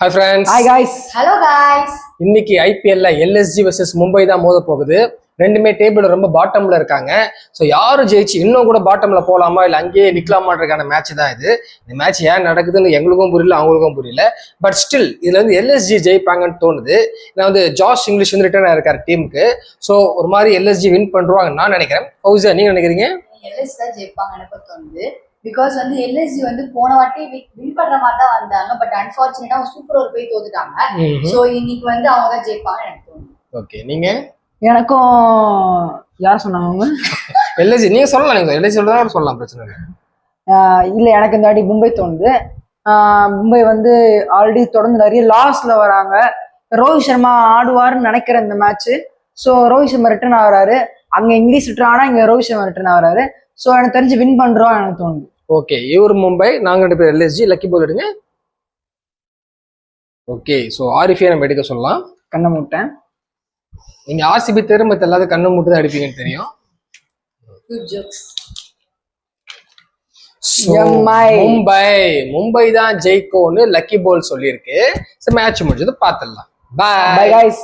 Hi friends. Hi guys. Hello guys. இன்னைக்கு ஐபிஎல்ல LSG vs Mumbai தான் மோத போகுது. ரெண்டுமே டேபிள் ரொம்ப பாட்டம்ல இருக்காங்க. ஸோ யாரும் ஜெயிச்சு இன்னும் கூட பாட்டம்ல போலாமா இல்லை அங்கேயே நிக்கலாமான்றதுக்கான மேட்ச் தான் இது. இந்த மேட்ச் ஏன் நடக்குதுன்னு எங்களுக்கும் புரியல, அவங்களுக்கும் புரியல. பட் ஸ்டில் இதுல வந்து எல்எஸ்ஜி ஜெயிப்பாங்கன்னு தோணுது. நான் வந்து ஜாஷ் இங்கிலீஷ் வந்து ரிட்டர்ன் ஆயிருக்காரு டீமுக்கு. ஸோ ஒரு மாதிரி எல்எஸ்ஜி வின் பண்றாங்கன்னு நான் நினைக்கிறேன். ஃபௌசியா நீங்க நினைக்கிறீங்க? எல்எஸ்ஜி தான் ஜெயிப்பாங்க எனக்கு தோணுது. பிகாஸ் வந்து எல்எஸ்ஜி வந்து போன வாட்டி வின் பண்ற மாதிரி தான் வந்தாங்க. பட் அன்பார்ச்சுனேட்டா அவங்க சூப்பர் ஓவர் போய் தோத்துட்டாங்க. ஸோ இன்னைக்கு வந்து அவங்க தான் ஜெயிப்பாங்க எனக்கு தோணுது. ஓகே, நீங்க? எனக்கும் யார் சொன்னாங்க? எல்எஸ்ஜி நீங்க சொல்லலாம், நீங்க எல்எஸ்ஜி சொல்றதா சொல்லலாம், பிரச்சனை இல்லை. இல்லை, எனக்கு இந்த வாட்டி மும்பை தோணுது. மும்பை வந்து ஆல்ரெடி தொடர்ந்து நிறைய லாஸ்ல வராங்க. ரோஹித் சர்மா ஆடுவாருன்னு நினைக்கிறேன் இந்த match. So Rohit Sharma return ஆகுறாரு. அங்கே இங்கிலீஷ் ரிட்டர்ன் ஆனால் இங்கே ரோஹித் சர்மா ரிட்டர்ன் ஆகுறாரு. ஸோ எனக்கு தெரிஞ்சு வின் பண்றோம் எனக்கு தோணுது. ஓகே, இவர் மும்பை, நாங்க ரெண்டு பேர் எல்எஸ்ஜி. லக்கி போல் எடுங்க. ஓகே, ஸோ ஆரிஃபியா நம்ம எடுக்க சொல்லலாம். கண்ணை மூட்டேன். நீங்க ஆர்சிபி திரும்ப எல்லாத கண்ணு மூட்டு தான் அடிப்பீங்கன்னு தெரியும். மும்பை தான் ஜெயிக்கும்னு லக்கி போல் சொல்லியிருக்கு. மேட்ச் முடிஞ்சது பார்த்துடலாம். Bye guys.